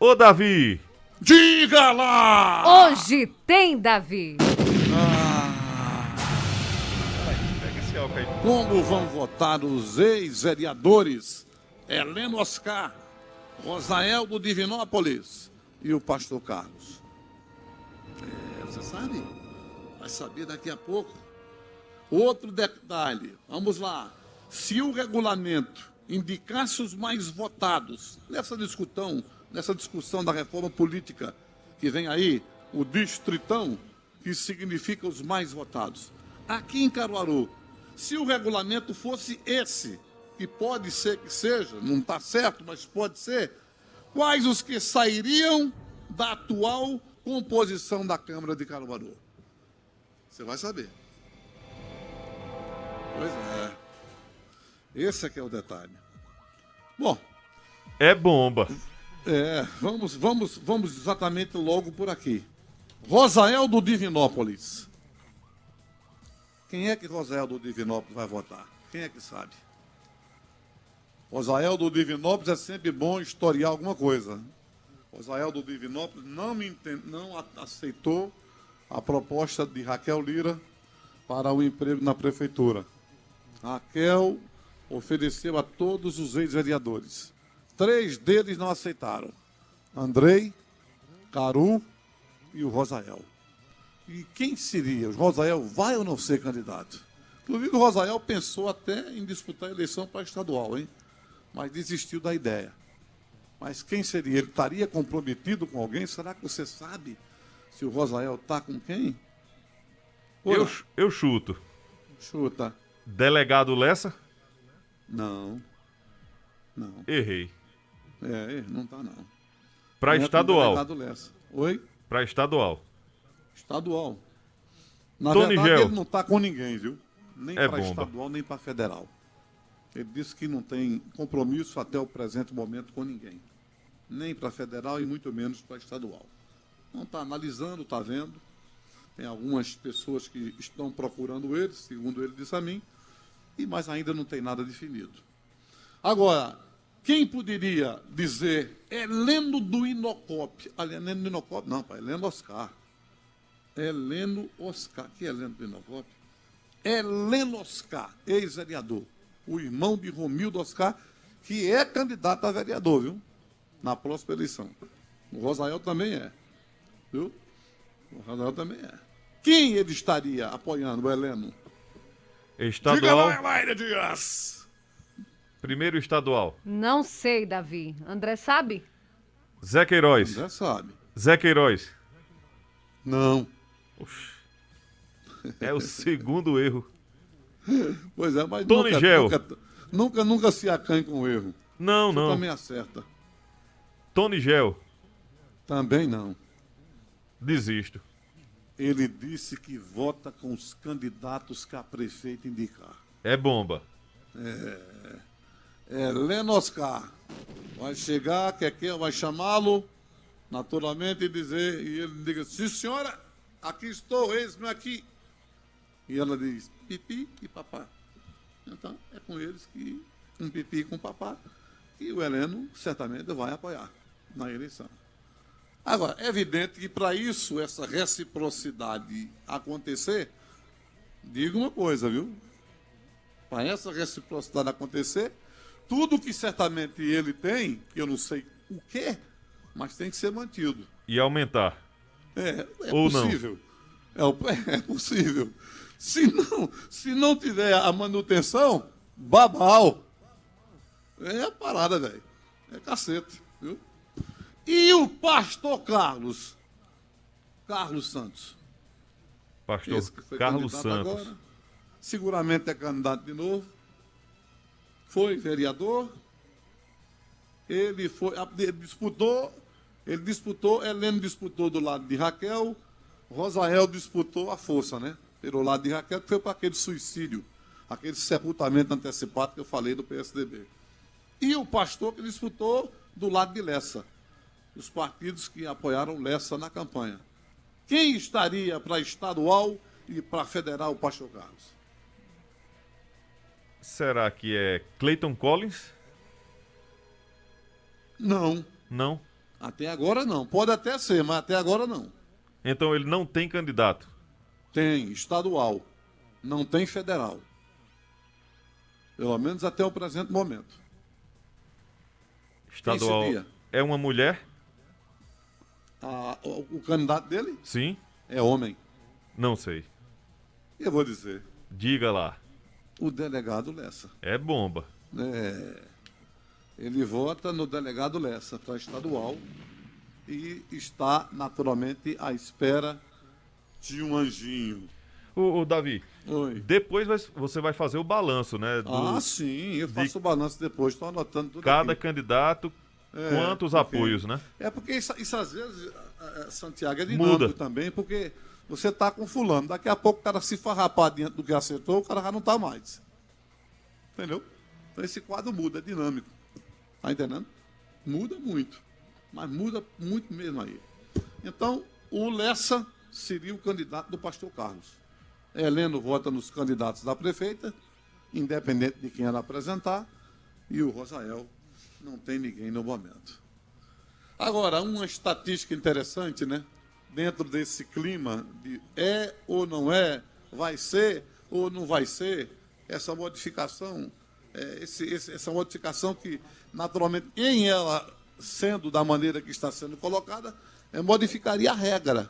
Ô, Davi! Diga lá! Hoje tem Davi. Pega esse álcool aí. Como vão votar os ex-vereadores Heleno Oscar, Rosael do Divinópolis e o pastor Carlos? Você sabe? Vai saber daqui a pouco. Outro detalhe, vamos lá. Se o regulamento indicasse os mais votados nessa discussão da reforma política que vem aí, o distritão, que significa os mais votados. Aqui em Caruaru, se o regulamento fosse esse, que pode ser que seja, não está certo, mas pode ser, quais os que sairiam da atual composição da Câmara de Caruaru? Você vai saber. Pois é. Esse é que é o detalhe. Bom, É bomba. vamos exatamente logo por aqui. Rosael do Divinópolis. Quem é que Rosael do Divinópolis vai votar? Quem é que sabe? Rosael do Divinópolis é sempre bom historiar alguma coisa. Rosael do Divinópolis não aceitou a proposta de Raquel Lira para o emprego na prefeitura. Raquel ofereceu a todos os ex-vereadores. 3 deles não aceitaram. Andrei, Caru e o Rosael. E quem seria? O Rosael vai ou não ser candidato? Inclusive o Rosael pensou até em disputar a eleição para estadual, hein? Mas desistiu da ideia. Mas quem seria? Ele estaria comprometido com alguém? Será que você sabe se o Rosael está com quem? Eu chuto. Chuta. Delegado Lessa? Não. Errei. Não está não. Pra Não é estadual. com o delegado Lessa. Oi? Pra estadual. Estadual. Na Tony verdade, Gel. ele não está com ninguém, viu? Nem É para bomba. estadual, nem para federal. Ele disse que não tem compromisso até o presente momento com ninguém. Nem para federal e muito menos para estadual. Não está analisando, está vendo. Tem algumas pessoas que estão procurando ele, segundo ele disse a mim, mas ainda não tem nada definido. Agora, quem poderia dizer Heleno do Inocop? Heleno do Inocop? Não, pai, Heleno Oscar. Heleno Oscar. Que é Heleno do Inocop? Heleno Oscar, ex-vereador. O irmão de Romildo Oscar, que é candidato a vereador, viu? Na próxima eleição. O Rosael também é. Viu? O Rosael também é. Quem ele estaria apoiando, o Heleno? Estadual. Diga lá, Elaine Dias. Primeiro estadual. Não sei, Davi. André sabe? Zé Queiroz. Já sabe. Zé Queiroz. Não. Oxi. É o segundo erro. Pois é, mas Tony Gel. nunca se acanhe com o erro. Não, Você não. também acerta. Tony Gel. Também não. Desisto. Ele disse que vota com os candidatos que a prefeita indicar. É bomba. Heleno Oscar vai chegar, vai chamá-lo, naturalmente, e ele diga, sim senhora, aqui estou, eis-me aqui. E ela diz, pipi e papá. Então, é com eles que, com pipi e com papá, que o Heleno certamente vai apoiar na eleição. Agora, é evidente que para isso, essa reciprocidade acontecer, diga uma coisa, viu? Para essa reciprocidade acontecer, tudo que certamente ele tem, que eu não sei o quê, mas tem que ser mantido. E aumentar. É Ou possível. É possível. Se não tiver a manutenção, babau. É a parada, velho. É cacete, viu? E o pastor Carlos Santos. Pastor Esse que foi Carlos candidato Santos. agora, seguramente é candidato de novo. Foi vereador. Ele disputou, Heleno disputou do lado de Raquel, Rosael disputou a força, né? Pelo lado de Raquel, que foi para aquele suicídio, aquele sepultamento antecipado que eu falei do PSDB. E o pastor que disputou do lado de Lessa, os partidos que apoiaram Lessa na campanha. Quem estaria para estadual e para federal, o pastor Carlos? Será que é Clayton Collins? Não. Não. Até agora não. Pode até ser, mas até agora não. Então ele não tem candidato. Tem estadual, não tem federal. Pelo menos até o presente momento. Estadual seria? é uma mulher? O candidato dele Sim? é homem. Não sei. Eu vou dizer, Diga lá. o delegado Lessa. É bomba. Ele vota no delegado Lessa para estadual e está naturalmente à espera de um anjinho. Ô, Davi, Oi. depois você vai fazer o balanço, né? Sim, eu faço o balanço depois, estou anotando tudo Cada aqui. candidato, quantos porque- apoios, né? É porque isso às vezes, Santiago, é Muda. dinâmico também, porque você está com fulano, daqui a pouco o cara se farrapar diante do que acertou, o cara já não está mais. Entendeu? Então esse quadro muda, é dinâmico. Tá entendendo? Muda muito, mas muda muito mesmo aí. Então, o Lessa seria o candidato do pastor Carlos. Heleno vota nos candidatos da prefeita, independente de quem ela apresentar, e o Rosael não tem ninguém no momento. Agora, uma estatística interessante, né? Dentro desse clima de é ou não é, vai ser ou não vai ser, essa modificação, essa modificação que, naturalmente, em ela sendo da maneira que está sendo colocada, modificaria a regra.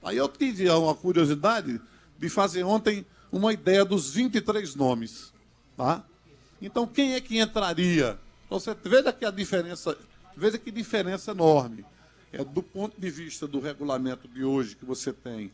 Aí eu tive uma curiosidade de fazer ontem uma ideia dos 23 nomes. Tá? Então, quem é que entraria? Você veja que a diferença, veja que diferença enorme. Do ponto de vista do regulamento de hoje que você tem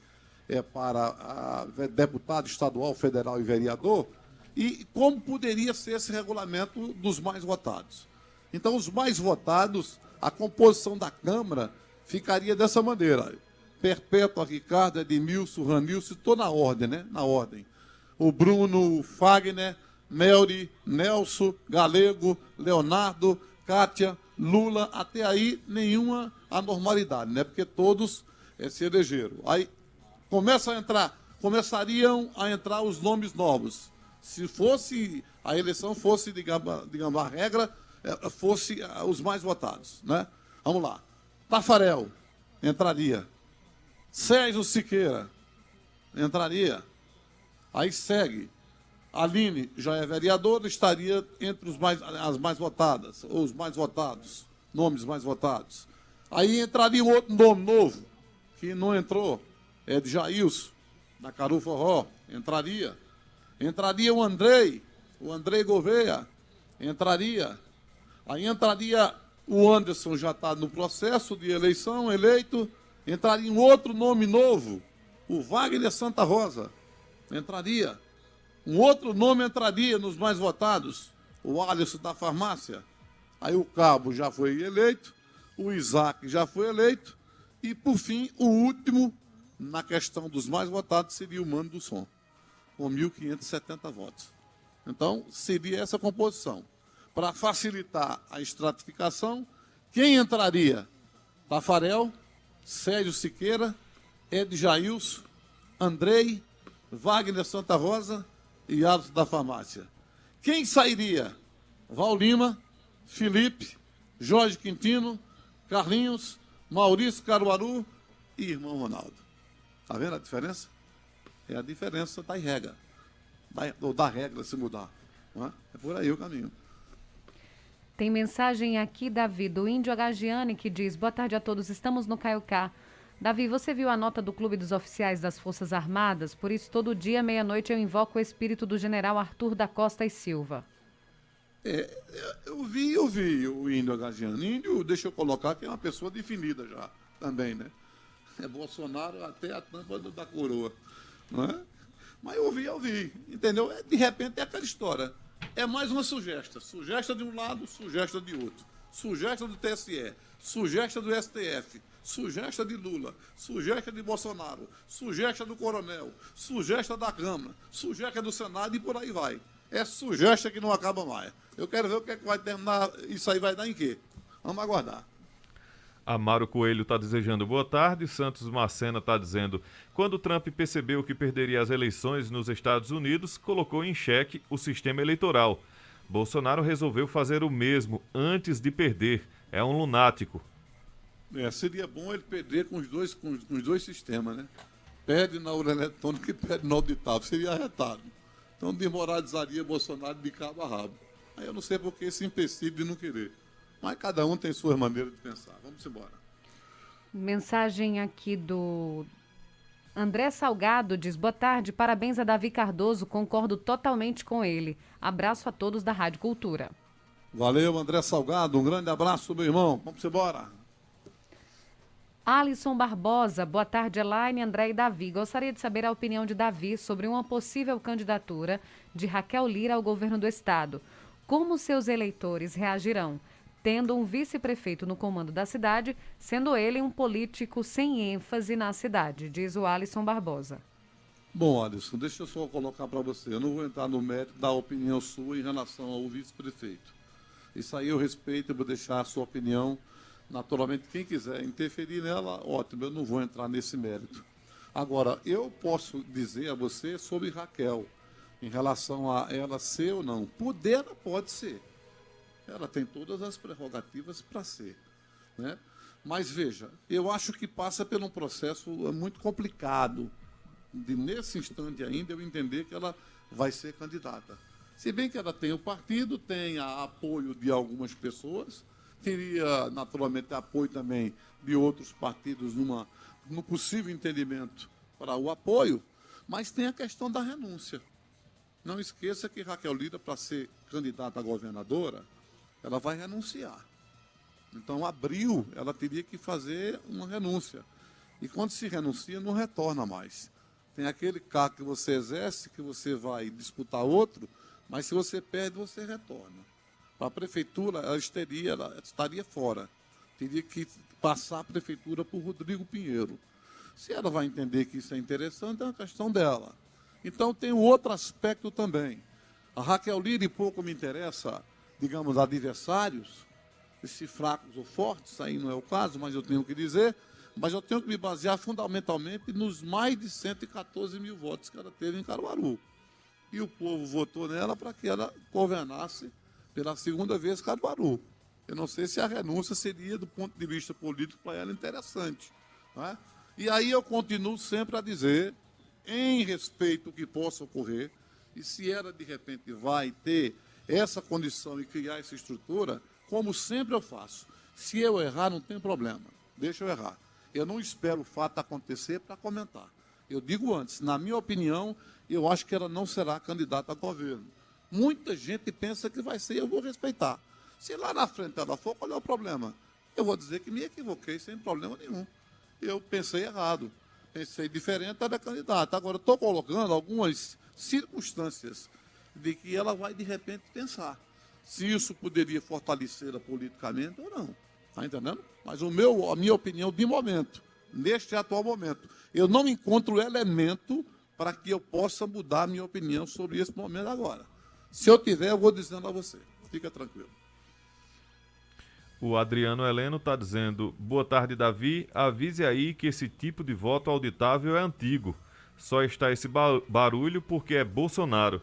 para deputado estadual, federal e vereador, e como poderia ser esse regulamento dos mais votados. Então, os mais votados, a composição da Câmara ficaria dessa maneira. Perpétua, Ricardo, Edmilson, Ranilson, estou na ordem, né? Na ordem. O Bruno, Fagner, Melri, Nelson, Galego, Leonardo, Kátia, Lula, até aí nenhuma anormalidade, né? Porque todos se elegeram. Aí começariam a entrar os nomes novos. Se fosse a eleição fosse, digamos a regra, fosse os mais votados, né? Vamos lá. Tafarel entraria. Sérgio Siqueira entraria. Aí segue. Aline já é vereadora, estaria entre as mais votadas, ou os mais votados, nomes mais votados. Aí entraria um outro nome novo, que não entrou, é de Jailson, da Caru Forró, entraria. Entraria o Andrei Gouveia, entraria. Aí entraria o Anderson, já está no processo de eleição, eleito. Entraria um outro nome novo, o Wagner Santa Rosa, entraria. Um outro nome entraria nos mais votados, o Alisson da Farmácia. Aí o Cabo já foi eleito, o Isaac já foi eleito, e, por fim, o último, na questão dos mais votados, seria o Mano do Som, com 1.570 votos. Então, seria essa composição. Para facilitar a estratificação, quem entraria? Tafarel, Sérgio Siqueira, Ed Jailson, Andrei, Wagner Santa Rosa e Alisson da Farmácia. Quem sairia? Val Lima, Felipe, Jorge Quintino, Carlinhos, Maurício Caruaru e irmão Ronaldo. Está vendo a diferença? É a diferença da regra. Ou da regra se mudar. Não é? É por aí o caminho. Tem mensagem aqui, Davi, do Índio Agagiani, que diz: boa tarde a todos, estamos no Caiucá. Davi, você viu a nota do Clube dos Oficiais das Forças Armadas? Por isso, todo dia, meia-noite, eu invoco o espírito do general Arthur da Costa e Silva. Eu vi o Índio Agagiani. Índio, deixa eu colocar, que é uma pessoa definida já, também, né? É Bolsonaro até a tampa da coroa. Não é? Mas eu vi, entendeu? De repente é aquela história. É mais uma sugesta. Sugesta de um lado, sugesta de outro. Sugesta do TSE, sugesta do STF, sugesta de Lula, sugesta de Bolsonaro, sugesta do Coronel, sugesta da Câmara, sugesta do Senado e por aí vai. É sugesta que não acaba mais. Eu quero ver o que é que vai terminar, isso aí vai dar em quê? Vamos aguardar. Amaro Coelho está desejando boa tarde. Santos Macena está dizendo: quando Trump percebeu que perderia as eleições nos Estados Unidos, colocou em xeque o sistema eleitoral. Bolsonaro resolveu fazer o mesmo antes de perder. É um lunático. Seria bom ele perder com os dois sistemas, né? Perde na urna eletrônica e perde no auditável. Seria arretado. Então desmoralizaria Bolsonaro de cabo a rabo. Aí eu não sei por que esse empecilho de não querer. Mas cada um tem suas maneiras de pensar. Vamos embora. Mensagem aqui do André Salgado, diz: boa tarde, parabéns a Davi Cardoso, concordo totalmente com ele. Abraço a todos da Rádio Cultura. Valeu, André Salgado, um grande abraço, meu irmão. Vamos embora. Alisson Barbosa, boa tarde, Elaine, André e Davi. Gostaria de saber a opinião de Davi sobre uma possível candidatura de Raquel Lira ao governo do estado. Como seus eleitores reagirão, tendo um vice-prefeito no comando da cidade, sendo ele um político sem ênfase na cidade, diz o Alisson Barbosa. Bom, Alisson, deixa eu só colocar para você. Eu não vou entrar no mérito da opinião sua em relação ao vice-prefeito. Isso aí eu respeito, eu vou deixar a sua opinião. Naturalmente, quem quiser interferir nela, ótimo, eu não vou entrar nesse mérito. Agora, eu posso dizer a você sobre Raquel, em relação a ela ser ou não. Poder, ela pode ser. Ela tem todas as prerrogativas para ser, né? Mas, veja, eu acho que passa por um processo muito complicado, de, nesse instante ainda, eu entender que ela vai ser candidata. Se bem que ela tem o partido, tem apoio de algumas pessoas, teria, naturalmente, apoio também de outros partidos no possível entendimento para o apoio, mas tem a questão da renúncia. Não esqueça que Raquel Lira, para ser candidata a governadora, ela vai renunciar. Então, abril, ela teria que fazer uma renúncia. E quando se renuncia, não retorna mais. Tem aquele cargo que você exerce, que você vai disputar outro, mas se você perde, você retorna. Para a prefeitura, ela estaria fora. Teria que passar a prefeitura por Rodrigo Pinheiro. Se ela vai entender que isso é interessante, é uma questão dela. Então, tem um outro aspecto também. A Raquel Lira, e pouco me interessa, digamos, adversários, se fracos ou fortes, aí não é o caso, mas eu tenho que dizer, mas eu tenho que me basear fundamentalmente nos mais de 114 mil votos que ela teve em Caruaru. E o povo votou nela para que ela governasse pela segunda vez Caruaru. Eu não sei se a renúncia seria, do ponto de vista político, para ela interessante, né? E aí eu continuo sempre a dizer, em respeito ao que possa ocorrer, e se ela, de repente, vai ter essa condição e criar essa estrutura, como sempre eu faço. Se eu errar, não tem problema. Deixa eu errar. Eu não espero o fato acontecer para comentar. Eu digo antes, na minha opinião, eu acho que ela não será candidata a governo. Muita gente pensa que vai ser, eu vou respeitar. Se lá na frente ela for, qual é o problema? Eu vou dizer que me equivoquei sem problema nenhum. Eu pensei errado. Pensei diferente, ela é candidata. Agora, estou colocando algumas circunstâncias de que ela vai, de repente, pensar se isso poderia fortalecê-la politicamente ou não. Está entendendo? Mas a minha opinião de momento, neste atual momento, eu não encontro elemento para que eu possa mudar a minha opinião sobre esse momento agora. Se eu tiver, eu vou dizendo a você. Fica tranquilo. O Adriano Heleno está dizendo: boa tarde, Davi. Avise aí que esse tipo de voto auditável é antigo. Só está esse barulho porque é Bolsonaro.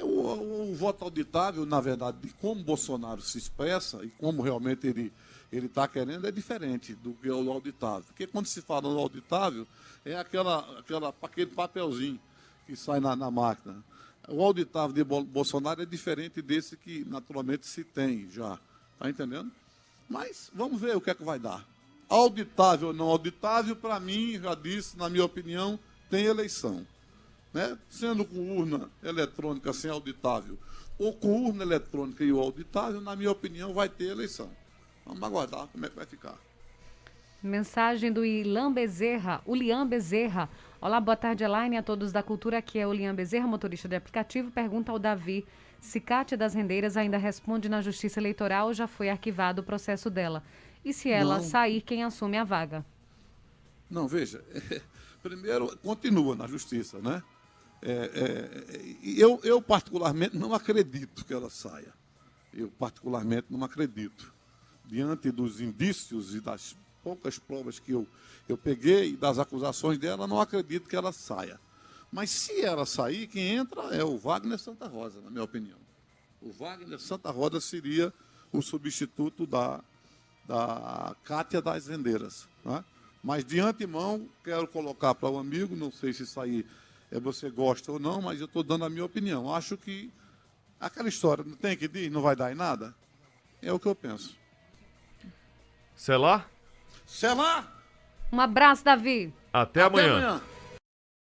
O voto auditável, na verdade, de como Bolsonaro se expressa e como realmente ele está querendo, é diferente do que o auditável. Porque quando se fala no auditável, é aquele papelzinho que sai na máquina. O auditável de Bolsonaro é diferente desse que, naturalmente, se tem já. Está entendendo? Mas vamos ver o que é que vai dar. Auditável ou não auditável, para mim, já disse, na minha opinião, tem eleição. Né? Sendo com urna eletrônica sem auditável, ou com urna eletrônica e o auditável, na minha opinião, vai ter eleição. Vamos aguardar como é que vai ficar. Mensagem do Ilan Bezerra, o Lian Bezerra. Olá, boa tarde, Elaine, a todos da cultura. Aqui é o Lian Bezerra, motorista de aplicativo. Pergunta ao Davi se Cátia das Rendeiras ainda responde na Justiça Eleitoral ou já foi arquivado o processo dela. E se ela sair, quem assume a vaga? Não, veja, primeiro, continua na Justiça, né? Eu particularmente não acredito que ela saia. Eu particularmente não acredito. Diante dos indícios e das poucas provas que eu peguei, das acusações dela, não acredito que ela saia. Mas se ela sair, quem entra é o Wagner Santa Rosa, na minha opinião. O Wagner Santa Rosa seria o substituto da da Cátia das Rendeiras. Né? Mas, de antemão, quero colocar para o amigo, não sei se isso aí você gosta ou não, mas eu estou dando a minha opinião. Acho que aquela história, não tem que ir, não vai dar em nada, é o que eu penso. Selar? Selar! Um abraço, Davi. Até amanhã.